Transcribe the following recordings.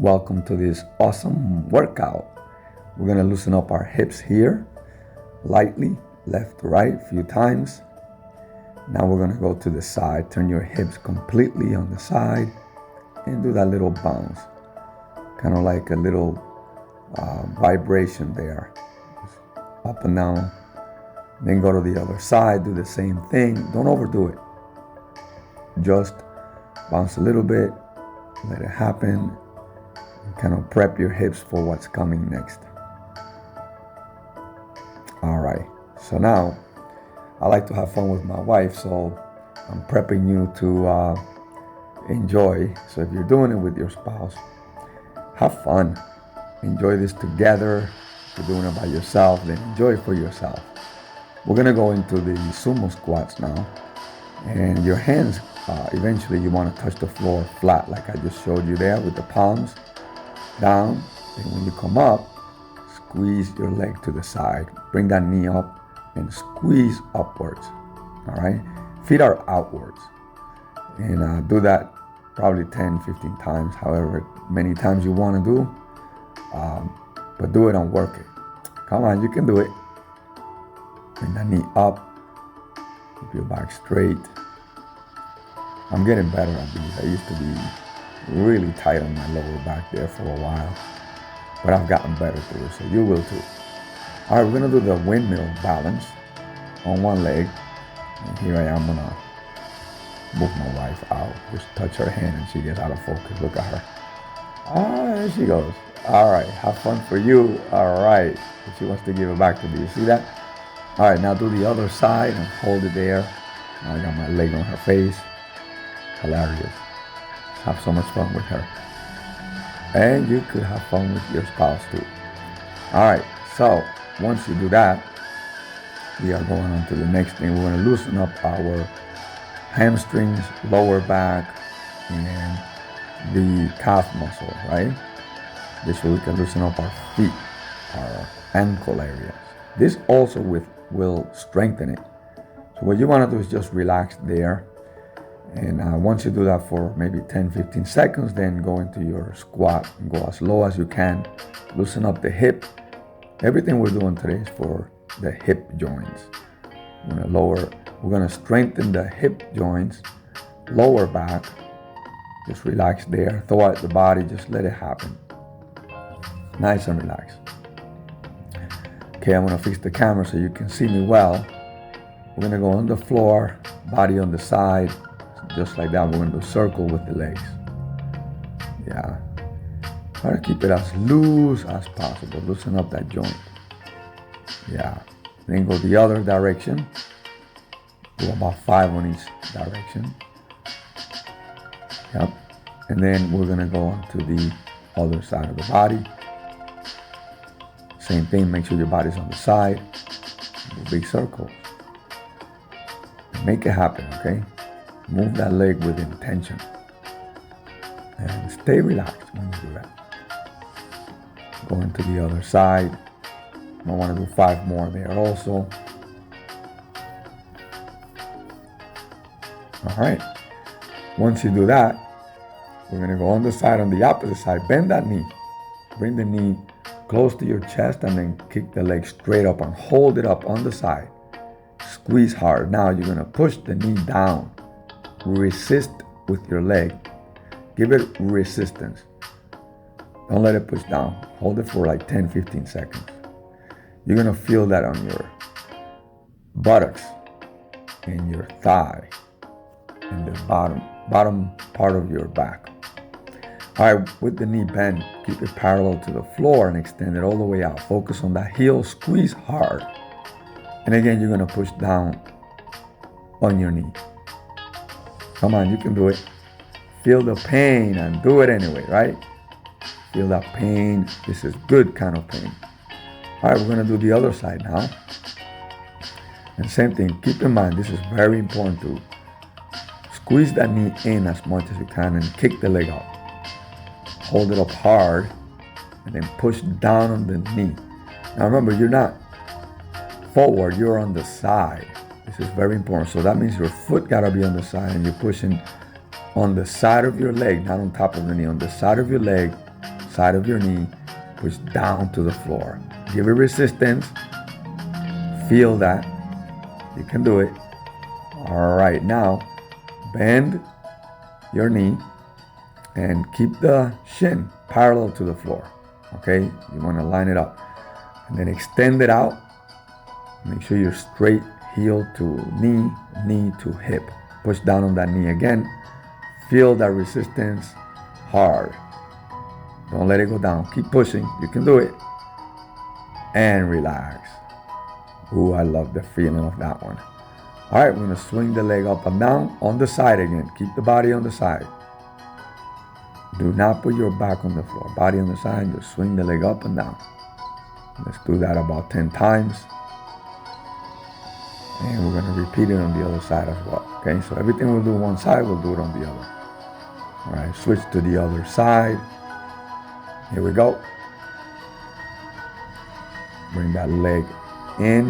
Welcome to this awesome workout. We're gonna loosen up our hips here, lightly, left to right, a few times. Now we're gonna go to the side. Turn your hips completely on the side and do that little bounce. Kind of like a little vibration there. Just up and down. Then go to the other side, do the same thing. Don't overdo it. Just bounce a little bit, let it happen. Kind of prep your hips for what's coming next. All right, so now I like to have fun with my wife, so I'm prepping you to enjoy. So if you're doing it with your spouse, have fun. Enjoy this together. If you're doing it by yourself, then enjoy it for yourself. We're gonna go into the sumo squats now, and your hands, eventually you wanna touch the floor flat like I just showed you there with the palms down. And when you come up, squeeze your leg to the side. Bring that knee up and squeeze upwards. All right? Feet are outwards. And do that probably 10, 15 times, however many times you want to do. But do it and work it. Come on, you can do it. Bring that knee up. Keep your back straight. I'm getting better at these. I used to be really tight on my lower back there for a while, but I've gotten better through it, so you will too. All right, we're gonna do the windmill balance on one leg, and here I am gonna move my wife out. Just touch her hand and she gets out of focus. Look at her. Ah, there she goes. All right, have fun for you. All right, she wants to give it back to me. You see that? All right, now do the other side and hold it there. Now I got my leg on her face. Hilarious. Have so much fun with her. And you could have fun with your spouse too. All right, so once you do that, we are going on to the next thing. We're going to loosen up our hamstrings, lower back, and the calf muscle, right? This way we can loosen up our feet, our ankle areas. This also will strengthen it. So what you want to do is just relax there. And once you do that for maybe 10, 15 seconds, then go into your squat and go as low as you can. Loosen up the hip. Everything we're doing today is for the hip joints. We're gonna strengthen the hip joints, lower back. Just relax there. Throw out the body, just let it happen. Nice and relaxed. Okay, I'm gonna fix the camera so you can see me well. We're gonna go on the floor, body on the side. Just like that, we're going to do a circle with the legs. Yeah. Try to keep it as loose as possible. Loosen up that joint. Yeah. Then go the other direction. Do about 5 on each direction. Yep. And then we're going to go on to the other side of the body. Same thing, make sure your body's on the side. Do big circles. Make it happen, okay? Move that leg with intention. And stay relaxed when you do that. Going to the other side. I want to do 5 more there also. All right. Once you do that, we're going to go on the side, on the opposite side. Bend that knee. Bring the knee close to your chest and then kick the leg straight up and hold it up on the side. Squeeze hard. Now you're going to push the knee down. Resist with your leg. Give it resistance. Don't let it push down. Hold it for like 10, 15 seconds. You're going to feel that on your buttocks and your thigh and the bottom part of your back. All right, with the knee bent, keep it parallel to the floor and extend it all the way out. Focus on that heel, squeeze hard. And again, you're going to push down on your knee. Come on, you can do it. Feel the pain and do it anyway, right? Feel that pain. This is good kind of pain. All right, we're gonna do the other side now. And same thing, keep in mind, this is very important to squeeze that knee in as much as you can and kick the leg up. Hold it up hard and then push down on the knee. Now remember, you're not forward, you're on the side. This is very important. So that means your foot gotta be on the side and you're pushing on the side of your leg, not on top of the knee, on the side of your leg side of your knee, push down to the floor. Give it resistance. Feel that. You can do it. All right, now bend your knee and keep the shin parallel to the floor. Okay, you want to line it up and then extend it out. Make sure you're straight heel to knee, knee to hip. Push down on that knee again. Feel that resistance hard. Don't let it go down. Keep pushing. You can do it. And relax. Ooh, I love the feeling of that one. All right, we're going to swing the leg up and down on the side again. Keep the body on the side. Do not put your back on the floor. Body on the side. Just swing the leg up and down. Let's do that about 10 times. And we're going to repeat it on the other side as well. Okay, so everything we'll do one side, we'll do it on the other. All right, switch to the other side. Here we go. Bring that leg in.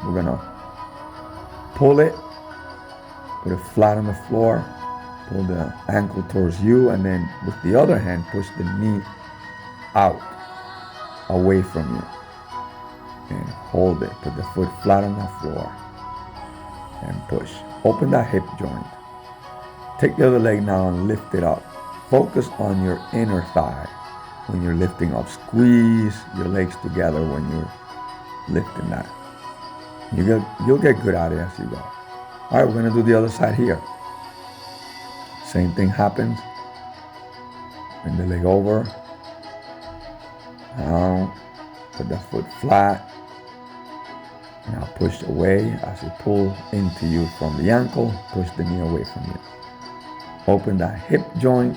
We're going to pull it. Put it flat on the floor. Pull the ankle towards you. And then with the other hand, push the knee out, away from you. And hold it. Put the foot flat on the floor. And push. Open that hip joint. Take the other leg now and lift it up. Focus on your inner thigh when you're lifting up. Squeeze your legs together when you're lifting that. You'll get good at it as you go. All right, we're going to do the other side here. Same thing happens. Bring the leg over. Down. Put the foot flat. Now push away as you pull into you from the ankle. Push the knee away from you. Open that hip joint.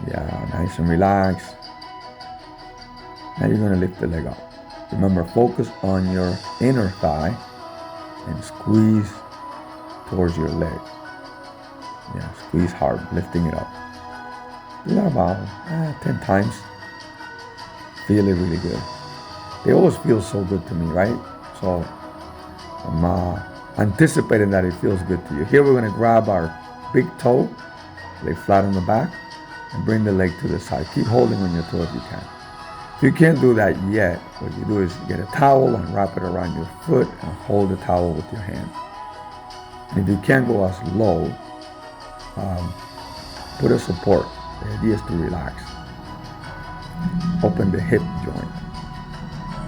Yeah, nice and relaxed. Now you're going to lift the leg up. Remember, focus on your inner thigh and squeeze towards your leg. Yeah, squeeze hard, lifting it up. Do that about 10 times. Feel it really good. They always feel so good to me, right? So I'm anticipating that it feels good to you. Here we're going to grab our big toe, lay flat on the back, and bring the leg to the side. Keep holding on your toe if you can. If you can't do that yet, what you do is you get a towel and wrap it around your foot and hold the towel with your hand. And if you can't go as low, put a support. The idea is to relax. Open the hip joint.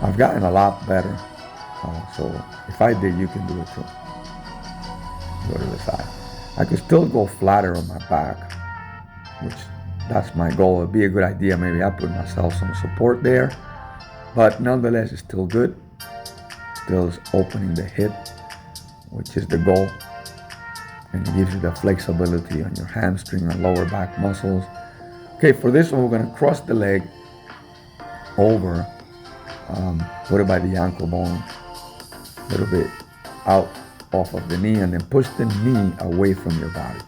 I've gotten a lot better. So if I did, you can do it too. Go to the side. I could still go flatter on my back, which that's my goal. It'd be a good idea. Maybe I put myself some support there, but nonetheless, it's still good. Still is opening the hip, which is the goal, and it gives you the flexibility on your hamstring and lower back muscles. Okay, for this one, we're going to cross the leg over, put it by the ankle bone, a little bit out off of the knee, and then push the knee away from your body.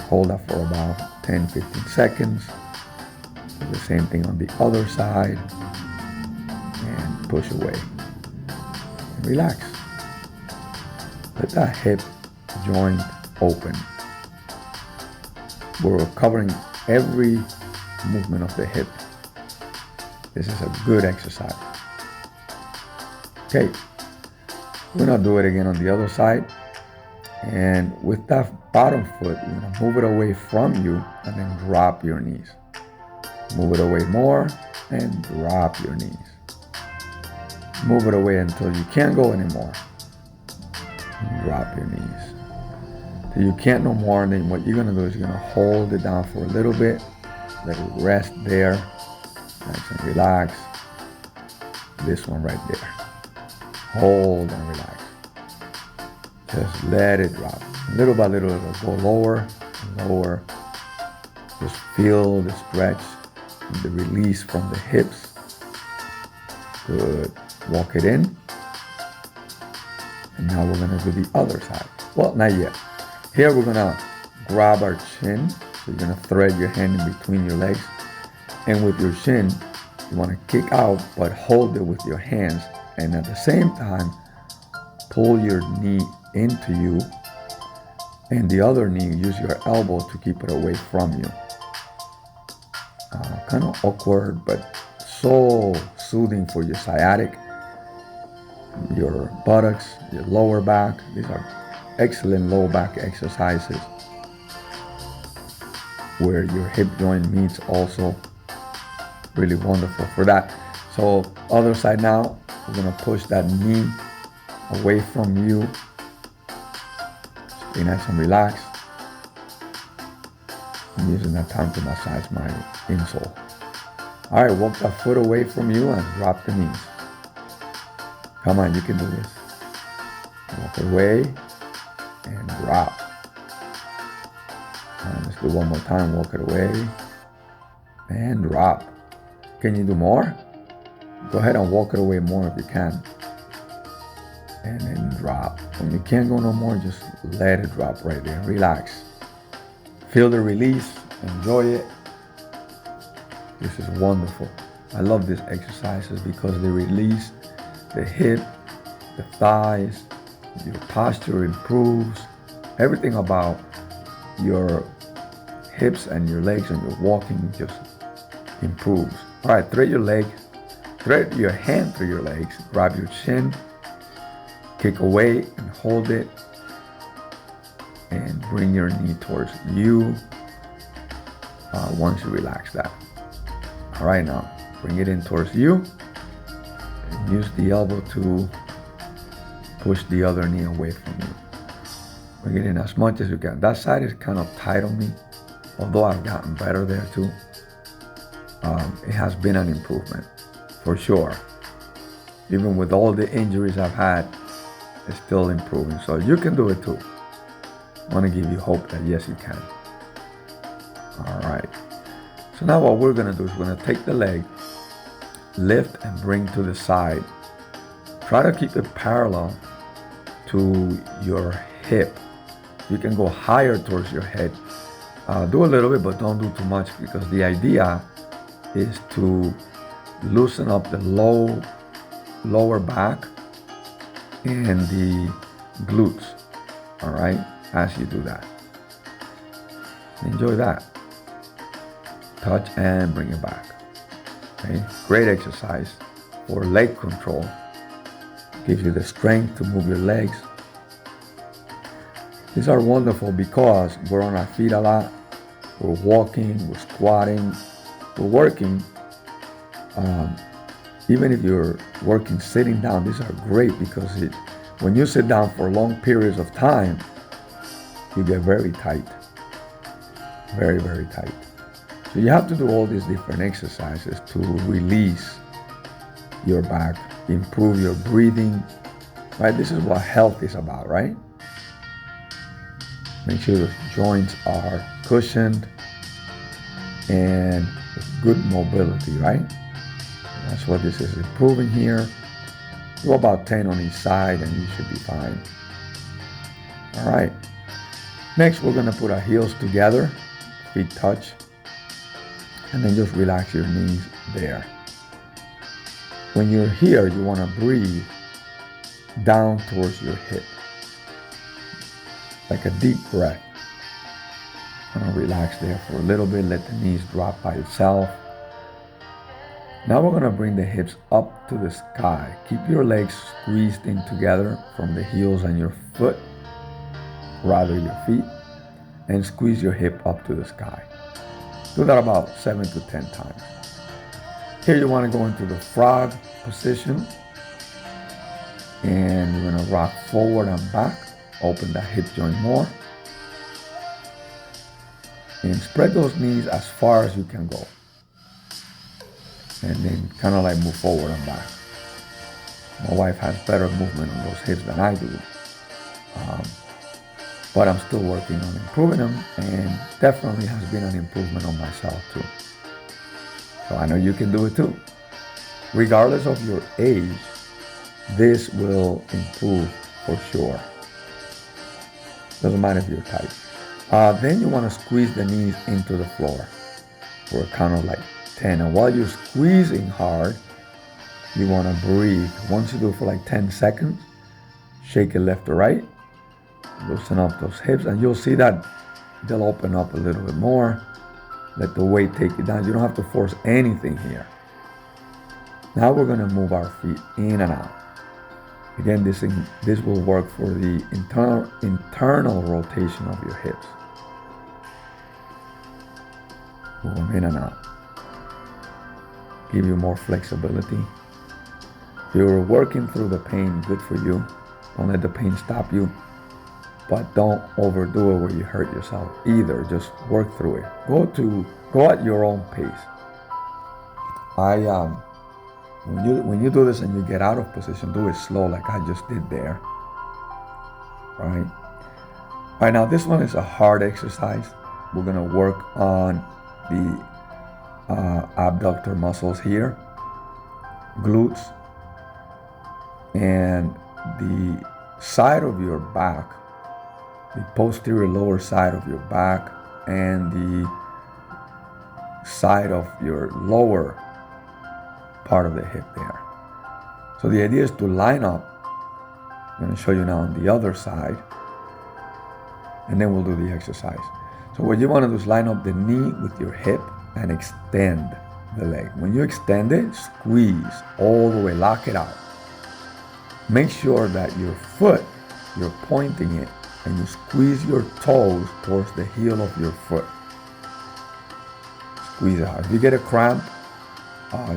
Hold that for about 10-15 seconds. Do the same thing on the other side. And push away. And relax. Let that hip joint open. We're covering every movement of the hip. This is a good exercise. Okay. We're going to do it again on the other side. And with that bottom foot, you're going to move it away from you and then drop your knees. Move it away more and drop your knees. Move it away until you can't go anymore. And drop your knees. Till you can't no more, and then what you're going to do is you're going to hold it down for a little bit. Let it rest there. Nice and relax. This one right there. Hold and relax. Just let it drop. Little by little, it'll go lower and lower. Just feel the stretch and the release from the hips. Good. Walk it in. And now we're going to do the other side. Well, not yet. Here we're going to grab our chin. So you're going to thread your hand in between your legs. And with your chin, you want to kick out, but hold it with your hands. And at the same time, pull your knee into you, and the other knee, use your elbow to keep it away from you. kind of awkward, but so soothing for your sciatic, your buttocks, your lower back. These are excellent low back exercises where your hip joint meets, also really wonderful for that. So other side now, we're gonna push that knee away from you. Stay nice and relaxed. I'm using that time to massage my insole. All right, walk that foot away from you and drop the knees. Come on, you can do this. Walk it away and drop. And let's do one more time. Walk it away and drop. Can you do more? Go ahead and walk it away more if you can. And then drop. When you can't go no more, just let it drop right there. Relax. Feel the release. Enjoy it. This is wonderful. I love these exercises because they release the hip, the thighs, your posture improves. Everything about your hips and your legs and your walking just improves. All right, thread your hand through your legs, grab your chin, kick away and hold it, and bring your knee towards you once you relax that. All right, now bring it in towards you and use the elbow to push the other knee away from you. Bring it in as much as you can. That side is kind of tight on me, although I've gotten better there too. It has been an improvement for sure. Even with all the injuries I've had, it's still improving. So you can do it too. I want to give you hope that yes, you can. All right. So now what we're going to do is we're going to take the leg, lift and bring to the side. Try to keep it parallel to your hip. You can go higher towards your head. Do a little bit, but don't do too much, because the idea is to loosen up the lower back and the glutes, all right, as you do that. Enjoy that. Touch and bring it back. Okay, great exercise for leg control. Gives you the strength to move your legs. These are wonderful because we're on our feet a lot. We're walking, we're squatting, we're working. Even if you're working sitting down, these are great because when you sit down for long periods of time, you get very tight. Very, very tight. So you have to do all these different exercises to release your back, improve your breathing, right? This is what health is about, right? Make sure the joints are cushioned and with good mobility, right? That's what this is improving here. Do about 10 on each side and you should be fine. All right. Next, we're gonna put our heels together, feet touch, and then just relax your knees there. When you're here, you wanna breathe down towards your hip, like a deep breath. Relax there for a little bit, let the knees drop by itself. Now we're gonna bring the hips up to the sky. Keep your legs squeezed in together from the heels and your foot, rather your feet, and squeeze your hip up to the sky. Do that about 7 to 10 times. Here you wanna go into the frog position, and you're gonna rock forward and back, open that hip joint more, and spread those knees as far as you can go. And then kind of like move forward and back. My wife has better movement on those hips than I do. But I'm still working on improving them, and definitely has been an improvement on myself too. So I know you can do it too. Regardless of your age, this will improve for sure. Doesn't matter if you're tight. Then you want to squeeze the knees into the floor for a count of like 10. And while you're squeezing hard, you want to breathe. Once you do it for like 10 seconds, shake it left to right, loosen up those hips, and you'll see that they'll open up a little bit more. Let the weight take you down. You don't have to force anything here. Now we're going to move our feet in and out. Again, this will work for the internal rotation of your hips. Move them in and out. Give you more flexibility. If you're working through the pain, good for you. Don't let the pain stop you. But don't overdo it where you hurt yourself either. Just work through it. Go at your own pace. When you do this and you get out of position, do it slow like I just did there. Right? All right, now this one is a hard exercise. We're gonna work on the abductor muscles here, glutes, and the side of your back, the posterior lower side of your back, and the side of your lower part of the hip there. So the idea is to line up. I'm going to show you now on the other side, and then we'll do the exercise. So what you want to do is line up the knee with your hip and extend the leg. When you extend it, squeeze all the way, lock it out. Make sure that your foot, you're pointing it, and you squeeze your toes towards the heel of your foot. Squeeze it hard. If you get a cramp,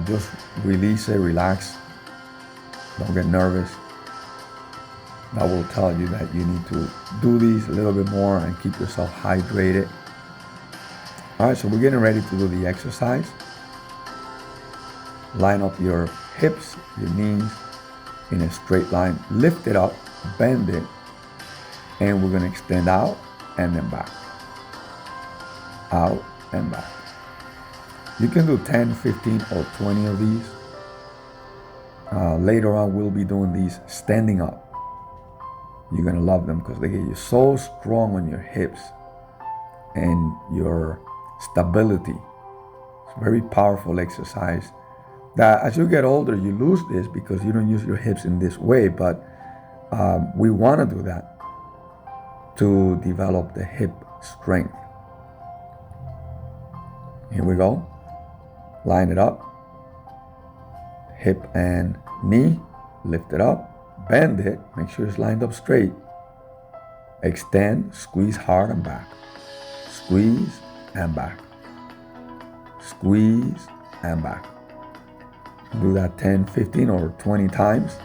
just release it, relax. Don't get nervous. That will tell you that you need to do these a little bit more and keep yourself hydrated. All right, so we're getting ready to do the exercise. Line up your hips, your knees in a straight line. Lift it up, bend it, and we're going to extend out and then back. Out and back. You can do 10, 15, or 20 of these. Later on, we'll be doing these standing up. You're going to love them because they get you so strong on your hips and your stability. It's a very powerful exercise. That as you get older, you lose this because you don't use your hips in this way, but we want to do that to develop the hip strength. Here we go. Line it up. Hip and knee. Lift it up. Bend it. Make sure it's lined up straight. Extend. Squeeze hard and back. Squeeze and back. Squeeze and back. Do that 10, 15, or 20 times.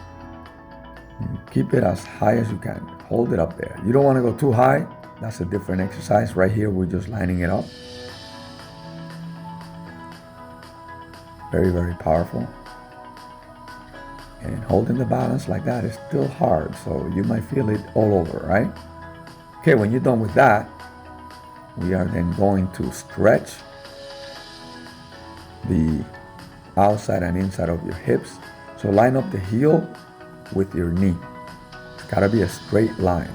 Keep it as high as you can. Hold it up there. You don't want to go too high. That's a different exercise. Right here, we're just lining it up. Very, very powerful. And holding the balance like that is still hard, so you might feel it all over, right? Okay, when you're done with that, we are then going to stretch the outside and inside of your hips. So line up the heel with your knee. It's got to be a straight line.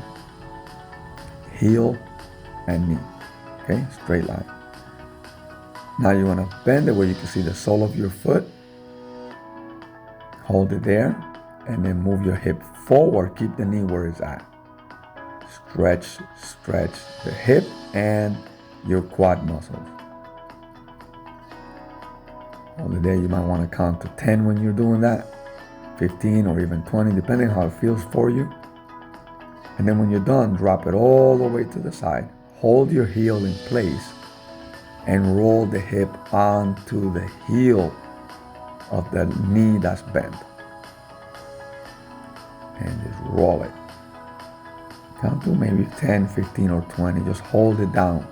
Heel and knee. Okay, straight line. Now you want to bend it where you can see the sole of your foot. Hold it there and then move your hip forward. Keep the knee where it's at. Stretch the hip and your quad muscles. Hold it there. You might want to count to 10 when you're doing that. 15 or even 20, depending how it feels for you. And then when you're done, drop it all the way to the side. Hold your heel in place and roll the hip onto the heel of the knee that's bent. And just roll it. Count to maybe 10, 15, or 20. Just hold it down.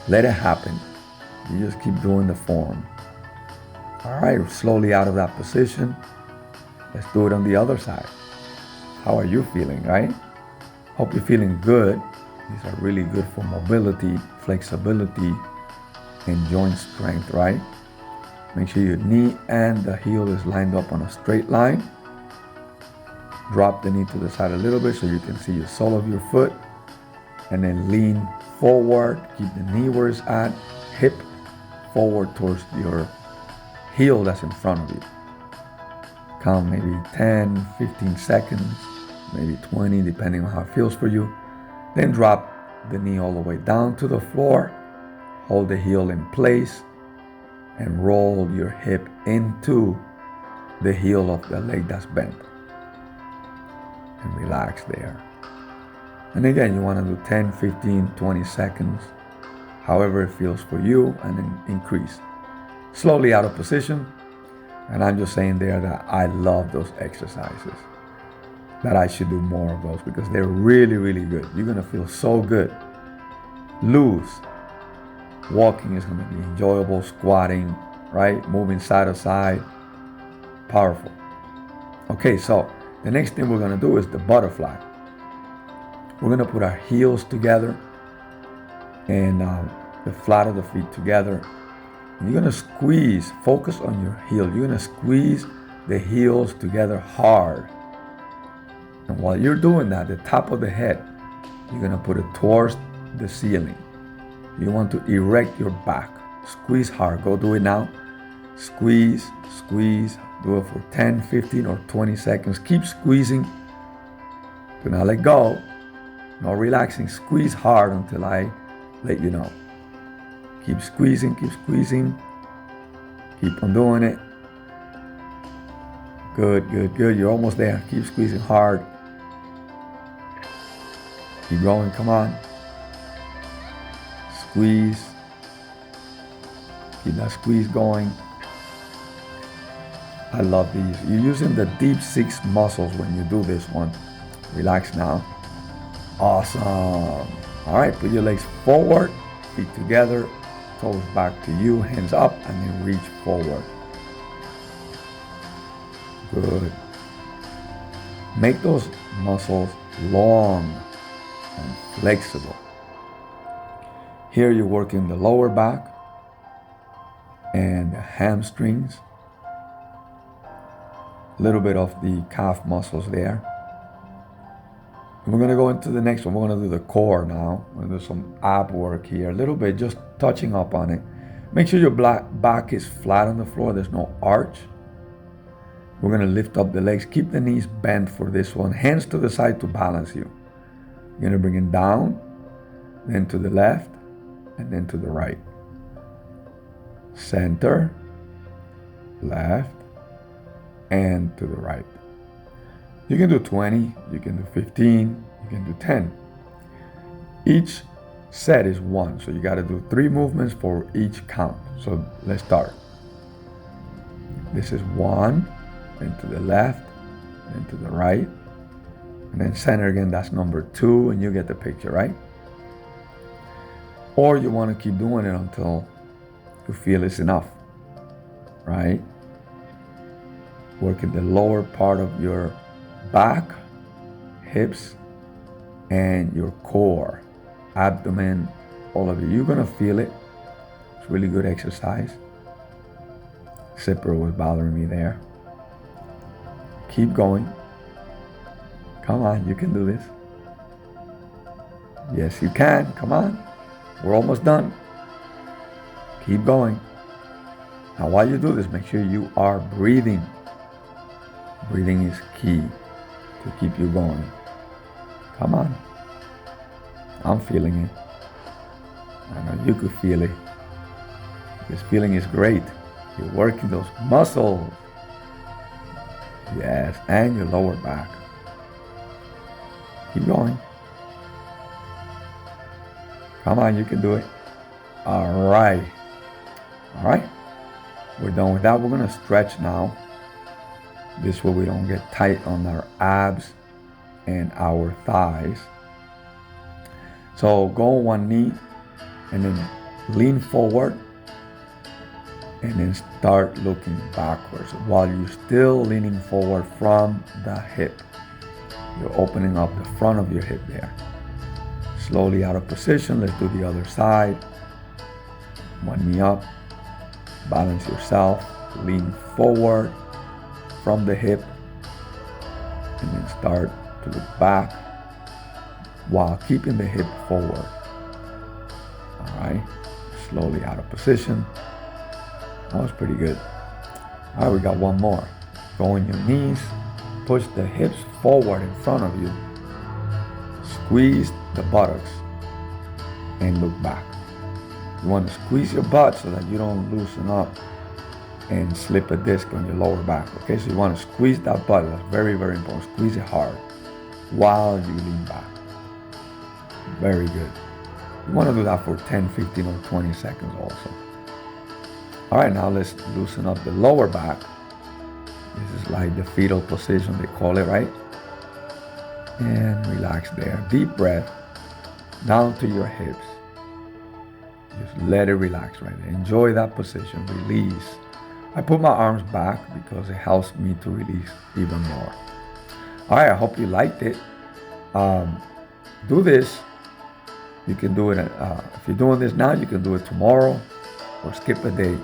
Let it happen. You just keep doing the form. All right, slowly out of that position. Let's do it on the other side. How are you feeling, right? Hope you're feeling good. These are really good for mobility, flexibility, and joint strength, right? Make sure your knee and the heel is lined up on a straight line. Drop the knee to the side a little bit so you can see the sole of your foot. And then lean forward. Keep the knee where it's at. Hip forward towards your heel that's in front of you. Count maybe 10, 15 seconds, maybe 20, depending on how it feels for you. Then drop the knee all the way down to the floor hold the heel in place and roll your hip into the heel of the leg that's bent. And relax there. And again, you want to do 10, 15, 20 seconds, however it feels for you, and then increase. Slowly out of position. And I'm just saying there that I love those exercises, that I should do more of those because they're really, really good. You're going to feel so good. Loose. Walking is going to be enjoyable. Squatting, right? Moving side to side. Powerful. Okay, so the next thing we're going to do is the butterfly. We're going to put our heels together and the flat of the feet together. And you're going to squeeze, focus on your heel. You're going to squeeze the heels together hard. And while you're doing that, the top of the head, you're going to put it towards the ceiling. You want to erect your back. Squeeze hard. Go do it now. Squeeze, squeeze. Do it for 10, 15, or 20 seconds. Keep squeezing. Do not let go. No relaxing. Squeeze hard until I let you know. Keep squeezing, keep squeezing. Keep on doing it. Good, good, good. You're almost there. Keep squeezing hard. Keep going, come on. Squeeze. Keep that squeeze going. I love these. You're using the deep six muscles when you do this one. Relax now. Awesome. All right, put your legs forward, feet together, toes back to you, hands up, and then reach forward. Good. Make those muscles long and flexible. Here you're working the lower back and the hamstrings. A little bit of the calf muscles there. And we're going to go into the next one. We're going to do the core now. We're going to do some ab work here. A little bit, just touching up on it. Make sure your back is flat on the floor. There's no arch. We're going to lift up the legs. Keep the knees bent for this one. Hands to the side to balance you. You're going to bring it down, then to the left, and then to the right. Center, left, and to the right. You can do 20, you can do 15, you can do 10. Each set is 1, so you got to do 3 movements for each count. So let's start. This is 1, then to the left, then to the right, and then center again, that's number 2, and you get the picture, right? Or you want to keep doing it until you feel it's enough, right? Working the lower part of your back, hips, and your core, abdomen, all of it. You're gonna feel it. It's really good exercise. Zipper was bothering me there. Keep going. Come on, you can do this. Yes, you can. Come on. We're almost done. Keep going. Now, while you do this, make sure you are breathing. Breathing is key to keep you going. Come on. I'm feeling it. I know you could feel it. This feeling is great. You're working those muscles. Yes, and your lower back. Keep going. Come on, you can do it. All right. All right. We're done with that. We're going to stretch now. This way we don't get tight on our abs and our thighs. So go on one knee and then lean forward and then start looking backwards while you're still leaning forward from the hip. You're opening up the front of your hip there. Slowly out of position. Let's do the other side. One knee up. Balance yourself. Lean forward from the hip. And then start to look back while keeping the hip forward. All right. Slowly out of position. That was pretty good. All right, we got one more. Go on your knees. Push the hips forward in front of you. Squeeze the buttocks and look back. You want to squeeze your butt so that you don't loosen up and slip a disc on your lower back. Okay, so you want to squeeze that butt. That's very, very important. Squeeze it hard while you lean back. Very good. You want to do that for 10, 15, or 20 seconds also. All right, now let's loosen up the lower back. This is like the fetal position, they call it, right? And relax there. Deep breath down to your hips. Just let it relax right there. Enjoy that position. Release. I put my arms back because it helps me to release even more. All right, I hope you liked it. Do this. You can do it. If you're doing this now, you can do it tomorrow or skip a day